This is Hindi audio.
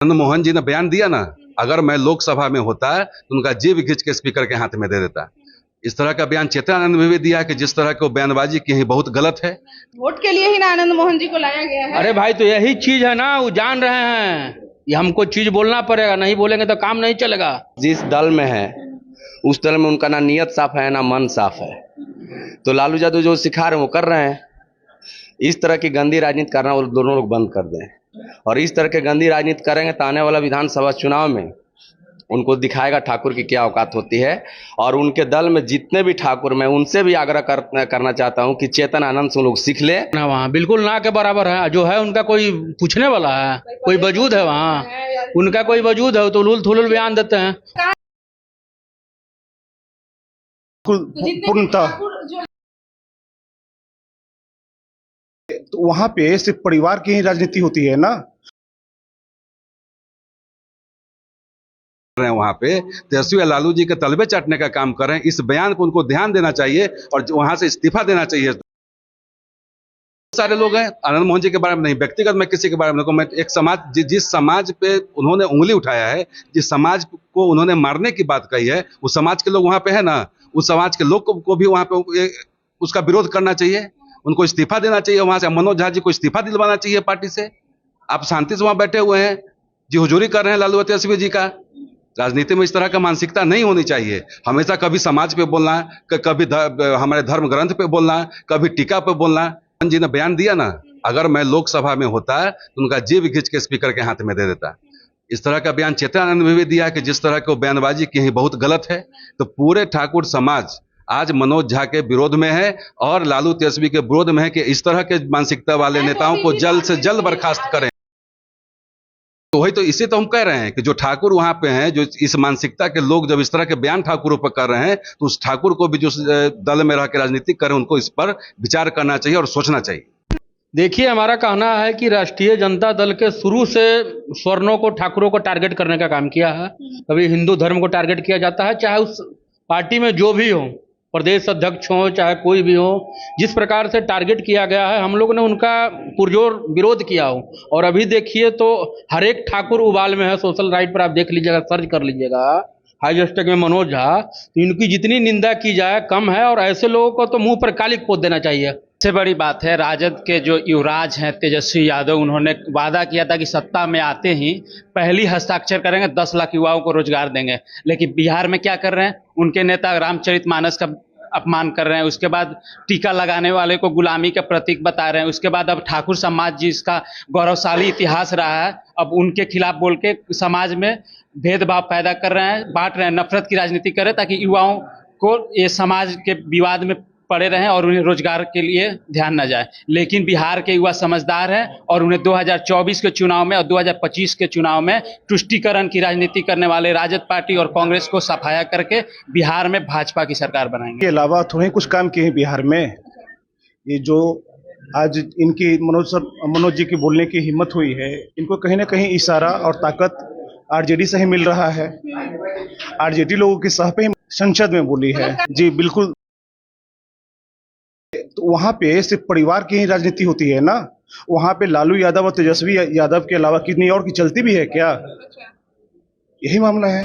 आनंद मोहन जी ने बयान दिया ना, अगर मैं लोकसभा में होता तो उनका जेब खींच के स्पीकर के हाथ में दे देता। इस तरह का बयान चेतनानंद में भी दिया कि जिस तरह को बयानबाजी की है बहुत गलत है। वोट के लिए ही ना आनंद मोहन जी को लाया गया है। अरे भाई, तो यही चीज है ना, वो जान रहे हैं ये हमको चीज बोलना पड़ेगा, नहीं बोलेंगे तो काम नहीं चलेगा। जिस दल में है उस दल में उनका ना नियत साफ है ना मन साफ है। तो लालू यादव जो सिखा रहे हैं वो कर रहे हैं। इस तरह की गंदी राजनीति करना वो दोनों लोग बंद कर दें, और इस तरह के गंदी राजनीति करेंगे तो आने वाला विधानसभा चुनाव में उनको दिखाएगा ठाकुर की क्या औकात होती है। और उनके दल में जितने भी ठाकुर, मैं उनसे भी आग्रह करना चाहता हूं कि चेतन आनंद से लोग सीख ले ना, वहाँ बिल्कुल ना के बराबर है। जो है उनका कोई पूछने वाला है, कोई वजूद है वहाँ, उनका कोई वजूद है तो उलूल थुलूल बयान देते हैं। पूर्णतः तो वहां पे सिर्फ परिवार की ही राजनीति होती है ना। वहां पे तेजस्वी लालू जी के तलबे चाटने का काम कर रहे हैं। इस बयान को उनको ध्यान देना चाहिए और वहां से इस्तीफा देना चाहिए। सारे लोग हैं, आनंद मोहन जी के बारे में नहीं, व्यक्तिगत मैं किसी के बारे में नहीं। मैं एक समाज, जिस समाज पे उन्होंने उंगली उठाया है, जिस समाज को उन्होंने मारने की बात कही है, उस समाज के लोग वहां पे है ना, उस समाज के लोग को भी वहां पे उसका विरोध करना चाहिए, उनको इस्तीफा देना चाहिए। वहां से मनोज झा जी को इस्तीफा दिलवाना चाहिए पार्टी से। आप शांति से वहां बैठे हुए हैं, जी हुजूरी कर रहे हैं लालू तेजस्वी जी का। राजनीति में इस तरह का मानसिकता नहीं होनी चाहिए। हमेशा कभी समाज पे बोलना, कभी हमारे धर्म ग्रंथ पे बोलना, कभी टीका पे बोलना। जी ने बयान दिया ना, अगर मैं लोकसभा में होता तो उनका जेब खींच के स्पीकर के हाथ में दे देता। इस तरह का बयान चेतनानंद में भी दिया कि जिस तरह को बयानबाजी की है बहुत गलत है। तो पूरे ठाकुर समाज आज मनोज झा के विरोध में है और लालू तेजस्वी के विरोध में है कि इस तरह के मानसिकता वाले नेताओं को जल्द से जल्द बर्खास्त करें। तो वही तो, इसे तो हम कह रहे हैं कि जो ठाकुर वहां पे हैं, जो इस मानसिकता के लोग जब इस तरह के बयान ठाकुरों पर कर रहे हैं, तो उस ठाकुर को भी जो दल में रह के राजनीति करें, उनको इस पर विचार करना चाहिए और सोचना चाहिए। देखिए, हमारा कहना है कि राष्ट्रीय जनता दल के शुरू से स्वर्णों को, ठाकुरों को टारगेट करने का काम किया है। कभी हिंदू धर्म को टारगेट किया जाता है, चाहे उस पार्टी में जो भी हो, प्रदेश अध्यक्ष हो चाहे कोई भी हो, जिस प्रकार से टारगेट किया गया है, हम लोग ने उनका पुरजोर विरोध किया हो। और अभी देखिए तो हर एक ठाकुर उबाल में है। सोशल राइट पर आप देख लीजिएगा, सर्च कर लीजिएगा, हाईएस्ट में मनोज झा, तो इनकी जितनी निंदा की जाए कम है। और ऐसे लोगों को तो मुंह पर कालिक पोत देना चाहिए। सबसे बड़ी बात है, राजद के जो युवराज हैं तेजस्वी यादव, उन्होंने वादा किया था कि सत्ता में आते ही पहली हस्ताक्षर करेंगे, 10 लाख युवाओं को रोजगार देंगे। लेकिन बिहार में क्या कर रहे हैं, उनके नेता रामचरितमानस का अपमान कर रहे हैं। उसके बाद टीका लगाने वाले को गुलामी का प्रतीक बता रहे हैं। उसके बाद अब ठाकुर समाज जिसका गौरवशाली इतिहास रहा है, अब उनके खिलाफ बोल के समाज में भेदभाव पैदा कर रहे हैं, बांट रहे हैं, नफरत की राजनीति कर रहे हैं, ताकि युवाओं को ये समाज के विवाद में पड़े रहें और उन्हें रोजगार के लिए ध्यान न जाए। लेकिन बिहार के युवा समझदार हैं और उन्हें 2024 के चुनाव में और 2025 के चुनाव में तुष्टीकरण की राजनीति करने वाले राजद पार्टी और कांग्रेस को सफाया करके बिहार में भाजपा की सरकार बनाएंगे। के अलावा थोड़े कुछ काम किए हैं बिहार में। ये जो आज इनकी मनोज जी की बोलने की हिम्मत हुई है, इनको कहीं ना कहीं इशारा और ताकत आरजेडी से ही मिल रहा है। आरजेडी लोगों के सह पे संसद में बोली है। जी बिल्कुल। तो वहां पे सिर्फ परिवार की ही राजनीति होती है ना। वहां पे लालू यादव और तेजस्वी यादव के अलावा कितनी और की चलती भी है क्या? यही मामला है।